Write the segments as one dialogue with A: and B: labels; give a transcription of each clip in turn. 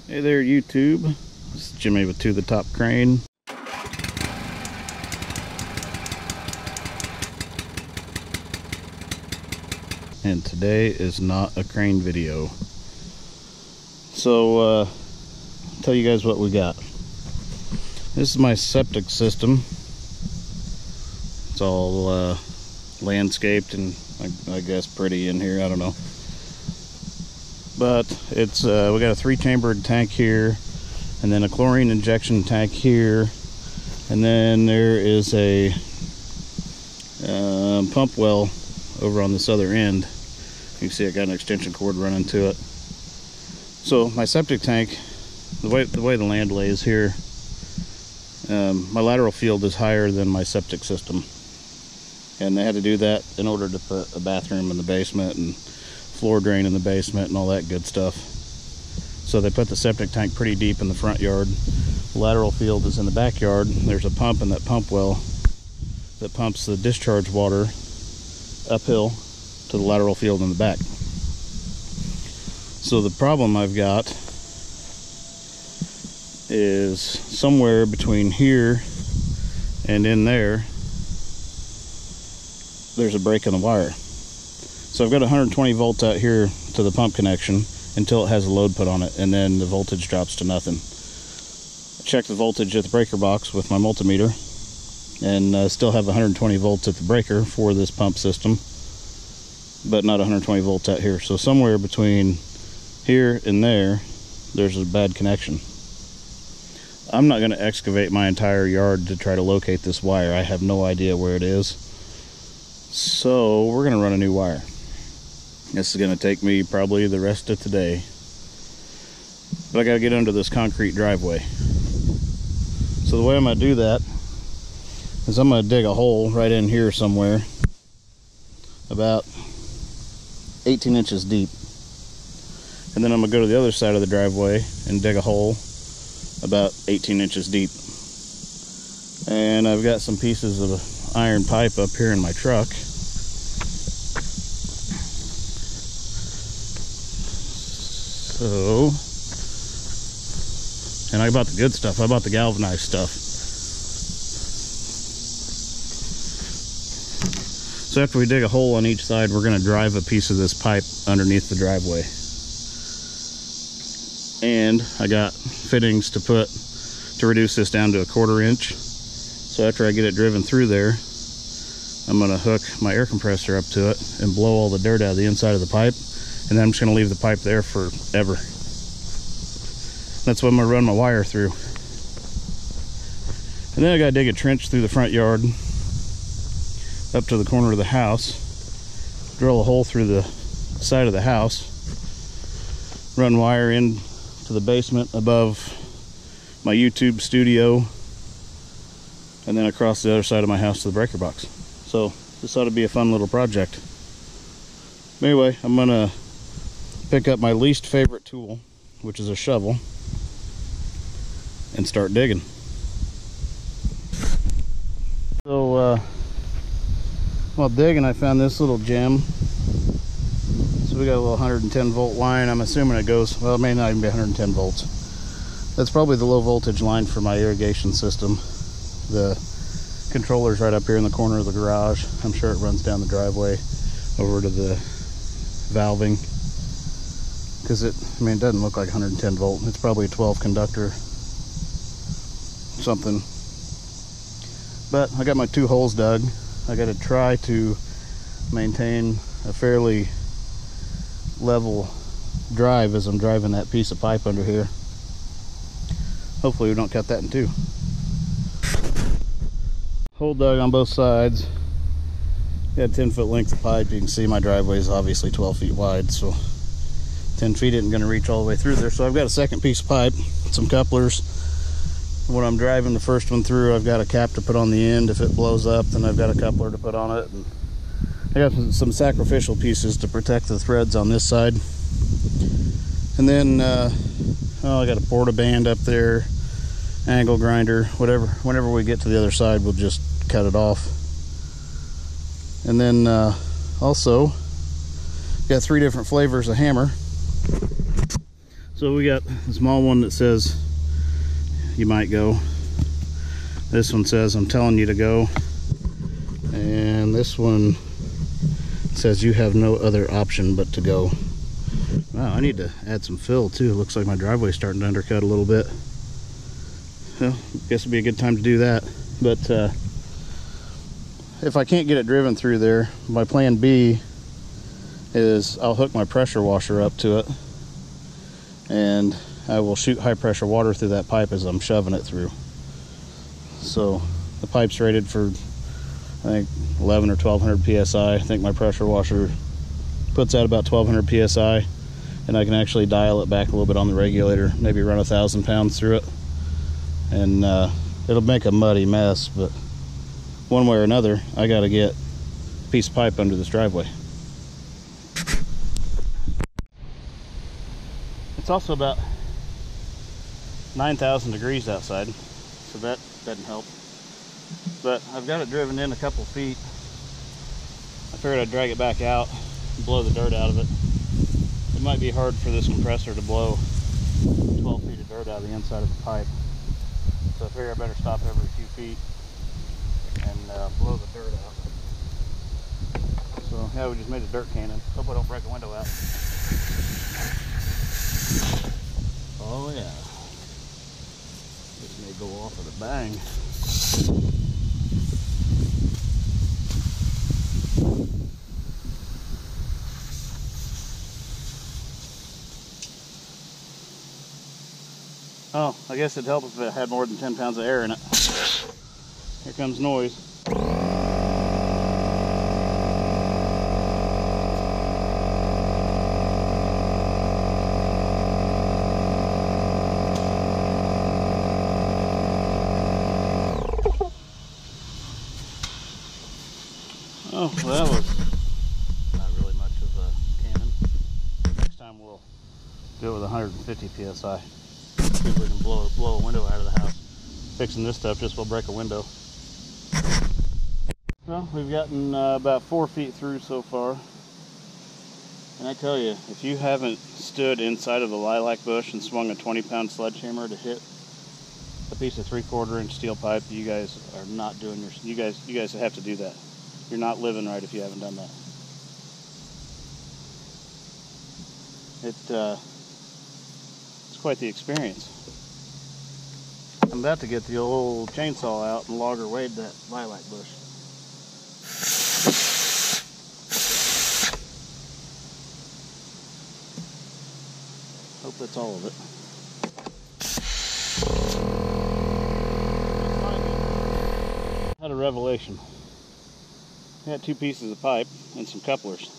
A: Hey there, YouTube. This is Jimmy with To the Top Crane. And today is not a crane video. So, I'll tell you guys what we got. This is my septic system. It's all landscaped and I guess pretty in here, I don't know. But it's we got a 3-chambered tank here, and then a chlorine injection tank here, and then there is a pump well over on this other end. You can see I got an extension cord running to it. So my septic tank, the way the land lays here, my lateral field is higher than my septic system, and they had to do that in order to put a bathroom in the basement and floor drain in the basement and all that good stuff. So they put the septic tank pretty deep in the front yard. The lateral field is in the backyard. There's a pump in that pump well that pumps the discharge water uphill to the lateral field in the back. So the problem I've got is somewhere between here and in there, there's a break in the wire. So I've got 120 volts out here to the pump connection until it has a load put on it, and then the voltage drops to nothing. I checked the voltage at the breaker box with my multimeter, and still have 120 volts at the breaker for this pump system, but not 120 volts out here. So somewhere between here and there, there's a bad connection. I'm not going to excavate my entire yard to try to locate this wire. I have no idea where it is. So we're going to run a new wire. This is going to take me probably the rest of today. But I got to get under this concrete driveway. So the way I'm going to do that is I'm going to dig a hole right in here somewhere, about 18 inches deep. And then I'm going to go to the other side of the driveway and dig a hole about 18 inches deep. And I've got some pieces of iron pipe up here in my truck. So, and I bought the good stuff. I bought the galvanized stuff. So after we dig a hole on each side, we're going to drive a piece of this pipe underneath the driveway. And I got fittings to put to reduce this down to 1/4 inch. So after I get it driven through there, I'm going to hook my air compressor up to it and blow all the dirt out of the inside of the pipe. And then I'm just going to leave the pipe there forever. That's what I'm going to run my wire through. And then I got to dig a trench through the front yard up to the corner of the house, drill a hole through the side of the house, run wire in to the basement above my YouTube studio, and then across the other side of my house to the breaker box. So this ought to be a fun little project. Anyway, I'm going to pick up my least favorite tool, which is a shovel, and start digging. So while digging, I found this little gem. So we got a little 110 volt line. I'm assuming it goes, well, it may not even be 110 volts. That's probably the low voltage line for my irrigation system. The controller's right up here in the corner of the garage. I'm sure it runs down the driveway over to the valving, because it doesn't look like 110 volt. It's probably a 12 conductor something. But I got my 2 holes dug. I got to try to maintain a fairly level drive as I'm driving that piece of pipe under here. Hopefully we don't cut that in 2. Hole dug on both sides. Got 10-foot length of pipe. You can see my driveway is obviously 12 feet wide, so 10 feet isn't going to reach all the way through there. So I've got a second piece of pipe, some couplers. When I'm driving the first one through, I've got a cap to put on the end. If it blows up, then I've got a coupler to put on it. And I got some sacrificial pieces to protect the threads on this side. And then I got a porta band up there, angle grinder, whatever. Whenever we get to the other side, we'll just cut it off. And then also got 3 different flavors of hammer. So we got a small one that says you might go. This one says I'm telling you to go. And this one says you have no other option but to go. Wow, I need to add some fill too. It looks like my driveway's starting to undercut a little bit. Well, I guess it'd be a good time to do that. But if I can't get it driven through there, my plan B is I'll hook my pressure washer up to it, and I will shoot high pressure water through that pipe as I'm shoving it through. So the pipe's rated for, I think, 11 or 1200 psi. I think my pressure washer puts out about 1200 psi, and I can actually dial it back a little bit on the regulator, maybe run 1,000 pounds through it, and it'll make a muddy mess, but one way or another I got to get a piece of pipe under this driveway. It's also about 9,000 degrees outside, so that doesn't help. But I've got it driven in a couple feet. I figured I'd drag it back out and blow the dirt out of it. It might be hard for this compressor to blow 12 feet of dirt out of the inside of the pipe. So I figured I better stop every few feet and blow the dirt out. So yeah, we just made a dirt cannon. Hope I don't break a window out. Oh yeah. This may go off with a bang. Oh, I guess it'd help if it had more than 10 pounds of air in it. Here comes noise. Oh, well, that was not really much of a cannon. Next time we'll do it with 150 psi. See if we can blow a window out of the house. Fixing this stuff just will break a window. Well, we've gotten about 4 feet through so far. And I tell you, if you haven't stood inside of the lilac bush and swung a 20-pound sledgehammer to hit a piece of 3/4 inch steel pipe, you guys are not doing your. You guys have to do that. You're not living right if you haven't done that. It's quite the experience. I'm about to get the old chainsaw out and logger wade that lilac bush. Hope that's all of it. I had a revelation. I had 2 pieces of pipe and some couplers.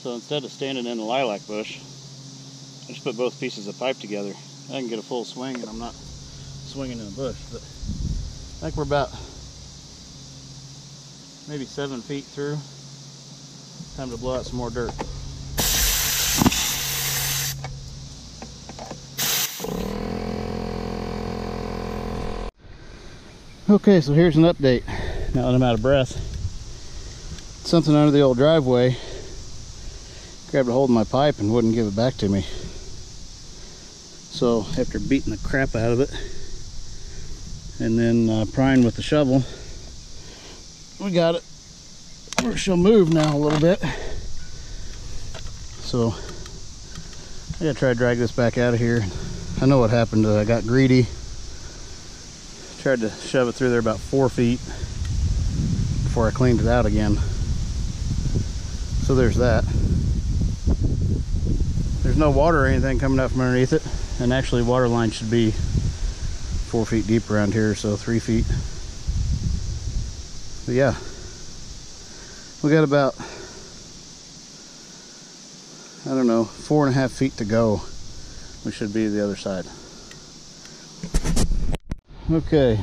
A: So instead of standing in the lilac bush, I just put both pieces of pipe together. I can get a full swing and I'm not swinging in the bush. But I think we're about maybe 7 feet through. Time to blow out some more dirt. Okay, so here's an update. Now that I'm out of breath. Something under the old driveway grabbed a hold of my pipe and wouldn't give it back to me. So after beating the crap out of it and then prying with the shovel, we got it where she'll move now a little bit. So I gotta try to drag this back out of here. I know what happened. I got greedy. Tried to shove it through there about 4 feet before I cleaned it out again. So there's that. There's no water or anything coming out from underneath it, and actually water line should be 4 feet deep around here, so 3 feet. But yeah, we got about, I don't know, 4.5 feet to go. We should be the other side. Okay,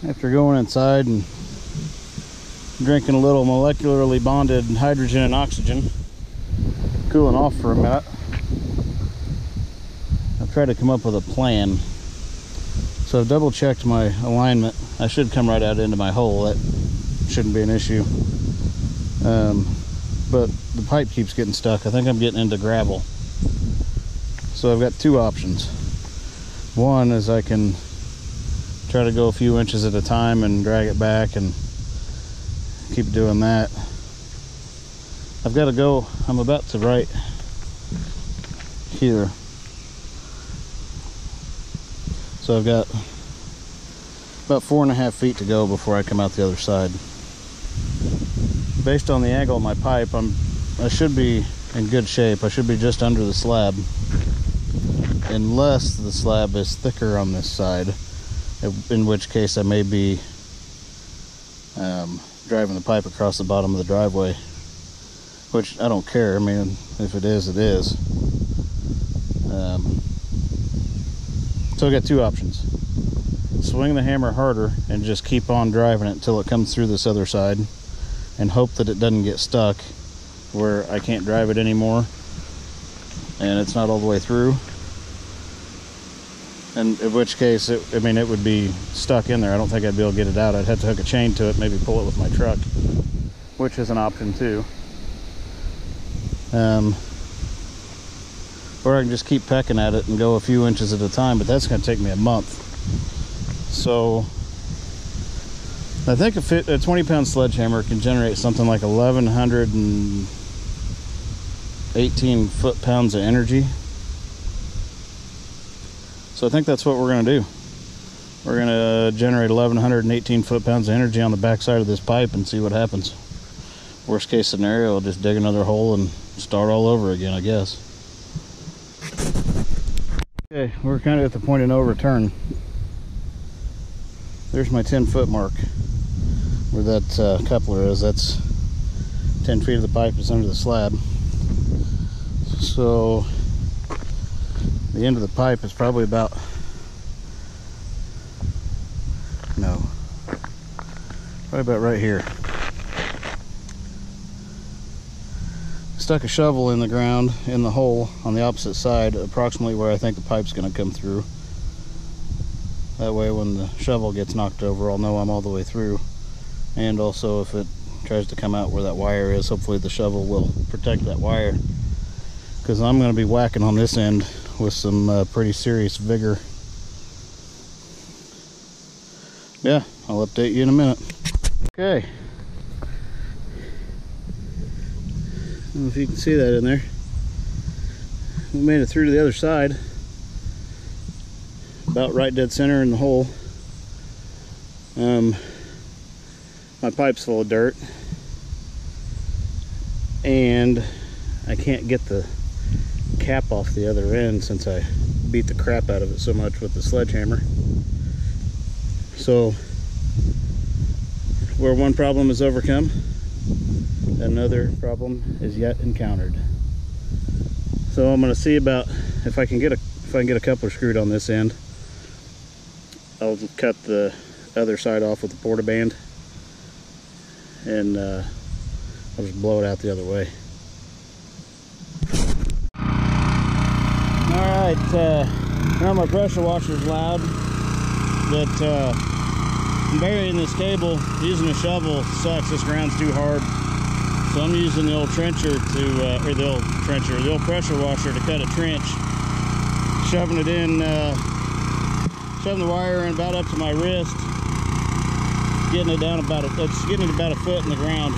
A: after going inside and drinking a little molecularly bonded hydrogen and oxygen, cooling off for a minute, I've tried to come up with a plan. So I've double checked my alignment. I should come right out into my hole. That shouldn't be an issue. But the pipe keeps getting stuck. I think I'm getting into gravel. So I've got two options. One is I can try to go a few inches at a time and drag it back and keep doing that. I've got to go, I'm about to right here. So I've got about 4.5 feet to go before I come out the other side. Based on the angle of my pipe, I should be in good shape. I should be just under the slab, unless the slab is thicker on this side, in which case I may be driving the pipe across the bottom of the driveway, which I don't care. I mean, if it is, it is. So I got two options. Swing the hammer harder and just keep on driving it until it comes through this other side, and hope that it doesn't get stuck where I can't drive it anymore and it's not all the way through. And in which case, it would be stuck in there. I don't think I'd be able to get it out. I'd have to hook a chain to it, maybe pull it with my truck, which is an option too. Or I can just keep pecking at it and go a few inches at a time, but that's going to take me a month. So I think a 20-pound sledgehammer can generate something like 1,118 foot-pounds of energy. So I think that's what we're going to do. We're going to generate 1,118 foot-pounds of energy on the back side of this pipe and see what happens. Worst case scenario, I'll just dig another hole and start all over again, I guess. Okay, we're kind of at the point of no return. There's my 10-foot mark where that coupler is. That's 10 feet of the pipe is under the slab. So the end of the pipe is probably about, probably about right here. Stuck a shovel in the ground, in the hole on the opposite side, approximately where I think the pipe's going to come through. That way when the shovel gets knocked over, I'll know I'm all the way through. And also if it tries to come out where that wire is, hopefully the shovel will protect that wire. Because I'm going to be whacking on this end with some pretty serious vigor. Yeah, I'll update you in a minute. Okay. I don't know if you can see that in there. We made it through to the other side. About right dead center in the hole. My pipe's full of dirt. And I can't get the cap off the other end since I beat the crap out of it so much with the sledgehammer. So, where one problem is overcome, another problem is yet encountered. So I'm going to see about if I can get a coupler screwed on this end. I'll cut the other side off with the porta band, and I'll just blow it out the other way. Alright, now my pressure washer's loud, but I'm burying this cable. Using a shovel sucks. This ground's too hard. So I'm using the old trencher the old pressure washer to cut a trench. Shoving it in, shoving the wire in about up to my wrist. Getting it down about a foot in the ground.